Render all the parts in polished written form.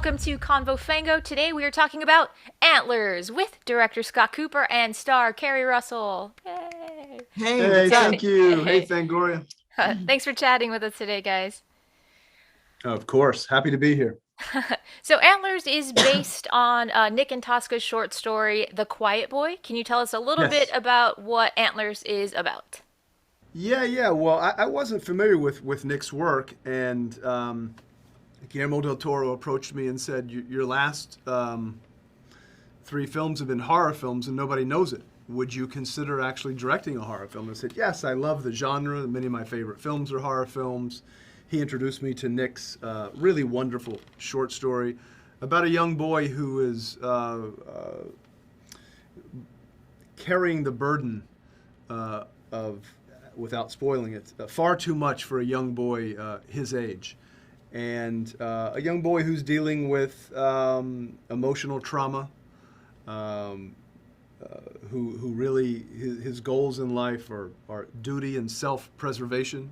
welcome to Convo Fango. Today we are talking about Antlers with director Scott Cooper and star Keri Russell. Yay! Hey, thank you. Hey, Hey. Fangoria. Thanks for chatting with us today, guys. Of course, happy to be here. So Antlers is based on Nick and Tosca's short story, The Quiet Boy. Can you tell us a little bit Yes. about what Antlers is about? Yeah. Well, I wasn't familiar with Nick's work, and Guillermo del Toro approached me and said, "Your last three films have been horror films, and nobody knows it. Would you consider actually directing a horror film?" I said, "Yes, I love the genre. Many of my favorite films are horror films." He introduced me to Nick's really wonderful short story about a young boy who is carrying the burden of, without spoiling it, far too much for a young boy his age. And a young boy who's dealing with emotional trauma, um, who really, his goals in life are duty and self-preservation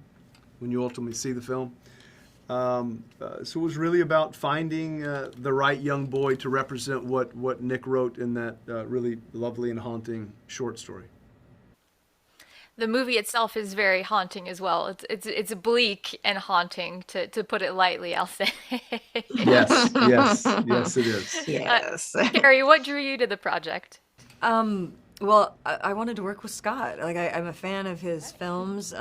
when you ultimately see the film. So it was really about finding the right young boy to represent what Nick wrote in that really lovely and haunting short story. The movie itself is very haunting as well. It's bleak and haunting to put it lightly, I'll say. Yes, it is. Uh, Yes. Keri, what drew you to the project? Well, I wanted to work with Scott. Like, I'm a fan of his films.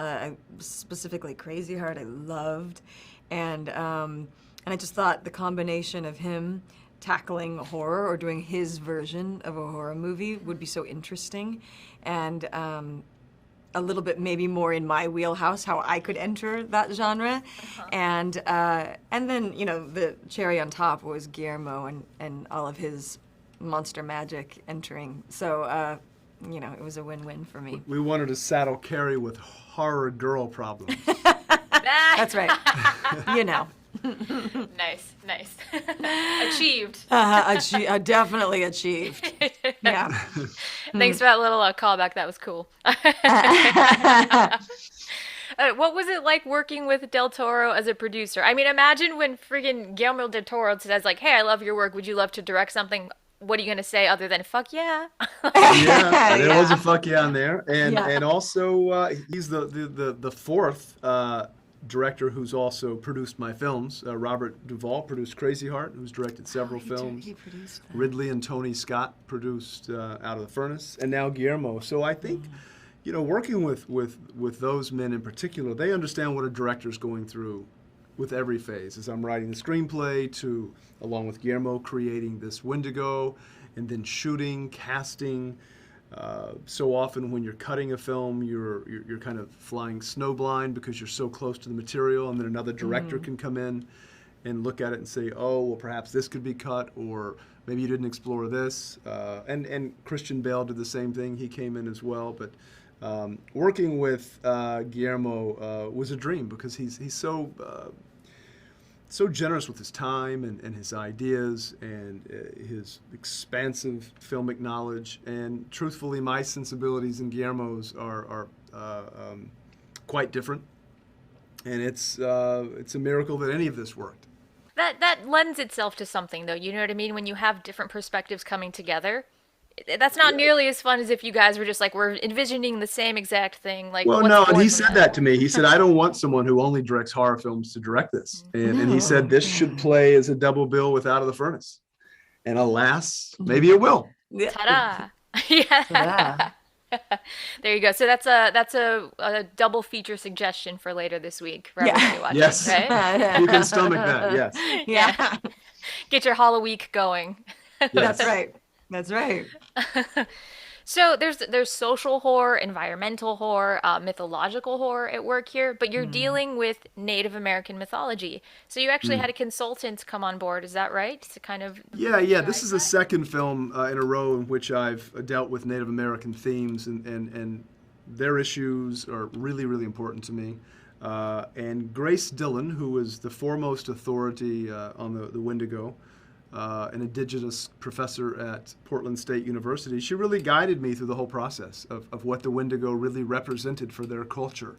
Specifically, Crazy Heart, I loved, and I just thought the combination of him tackling horror or doing his version of a horror movie would be so interesting, and a little bit maybe more in my wheelhouse, how I could enter that genre, and then the cherry on top was Guillermo and all of his monster magic entering. So it was a win-win for me. We wanted to saddle Keri with horror girl problems. That's right. you know. Nice. Achieved. Definitely achieved. Yeah. Thanks for that little callback. That was cool. What was it like working with Del Toro as a producer? I mean, imagine when friggin' Guillermo del Toro says like, "Hey, I love your work. Would you love to direct something?" What are you gonna say other than "fuck yeah"? Yeah, there was a Yeah. fuck yeah on there, and Yeah. and also he's the fourth director who's also produced my films. Robert Duvall produced Crazy Heart, who's directed several films. He produced that. Ridley and Tony Scott produced Out of the Furnace, and now Guillermo. So I think, working with those men in particular, they understand what a director's going through with every phase. As I'm writing the screenplay, to along with Guillermo creating this Wendigo, and then shooting, casting. So often when you're cutting a film, you're kind of flying snowblind because you're so close to the material, and then another director can come in and look at it and say, "Oh, well, perhaps this could be cut," or maybe you didn't explore this. And Christian Bale did the same thing; he came in as well. But working with Guillermo was a dream because he's so generous with his time and his ideas and his expansive filmic knowledge. And truthfully, my sensibilities and Guillermo's are quite different. And it's a miracle that any of this worked. That lends itself to something, though. You know what I mean? When you have different perspectives coming together, that's not nearly as fun as if you guys were just like, we're envisioning the same exact thing. Like, Well, what's no, and born he from said that? that to me. He said, "I don't want someone who only directs horror films to direct this." And he said, No. "This should play as a double bill with Out of the Furnace." And alas, Mhm. maybe it will. Yeah. Ta-da! Yeah. Ta-da. There you go. So that's a double feature suggestion for later this week for everybody Yeah. watching, Yes. right? If you can stomach that, yes. Yeah. Yeah. Get your Hollow Week going. Yes. That's right. That's right. So there's social horror, environmental horror, mythological horror at work here, but you're dealing with Native American mythology. So you actually had a consultant come on board, is that right? To kind of Yeah. This guide is the that? second film in a row in which I've dealt with Native American themes, and their issues are really, really important to me. And Grace Dillon, who is the foremost authority on the Wendigo, an indigenous professor at Portland State University, she really guided me through the whole process of what the Wendigo really represented for their culture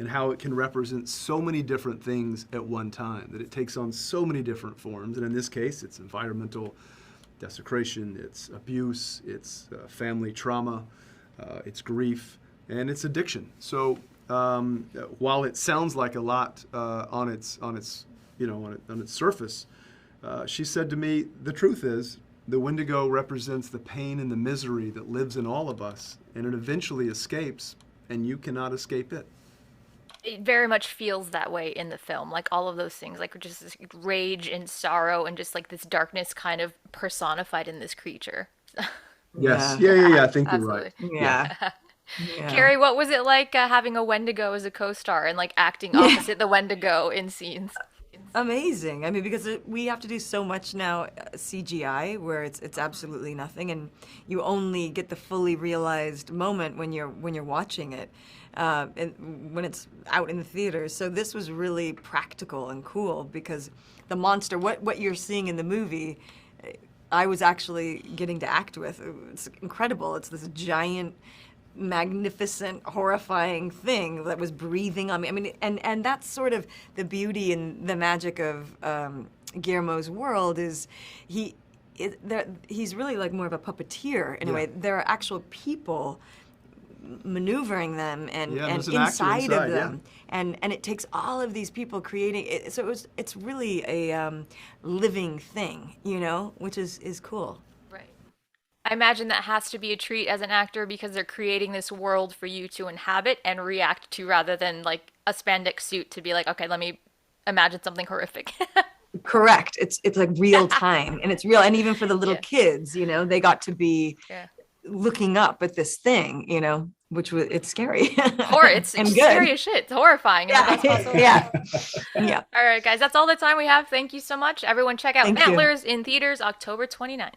and how it can represent so many different things at one time, that it takes on so many different forms. And in this case, it's environmental desecration, it's abuse, it's family trauma, it's grief, and it's addiction. So while it sounds like a lot on its surface, she said to me, the truth is, the Wendigo represents the pain and the misery that lives in all of us, and it eventually escapes, and you cannot escape it. It very much feels that way in the film, like all of those things, like just this rage and sorrow and just like this darkness kind of personified in this creature. Yes, Yeah. yeah. I think you're Absolutely. right. Yeah. Yeah. Keri, what was it like having a Wendigo as a co-star and like acting opposite the Wendigo in scenes? Amazing. I mean, because we have to do so much now CGI, where it's absolutely nothing, and you only get the fully realized moment when you're watching it, and when it's out in the theaters. So this was really practical and cool, because the monster, what you're seeing in the movie, I was actually getting to act with. It's incredible. It's this giant, magnificent, horrifying thing that was breathing on me. I mean, and that's sort of the beauty and the magic of Guillermo's world, is he's really like more of a puppeteer in a way. There are actual people maneuvering them and there's an actor inside of inside, them, and it takes all of these people creating it. So it's really a living thing, which is cool. I imagine that has to be a treat as an actor, because they're creating this world for you to inhabit and react to, rather than like a spandex suit to be like, okay, let me imagine something horrific. Correct. It's like real time, and it's real. And even for the little kids, they got to be looking up at this thing, which was, it's scary. It's scary as shit. It's horrifying in the best possible way. Yeah. All right, guys, that's all the time we have. Thank you so much. Everyone check out Antlers in theaters October 29th.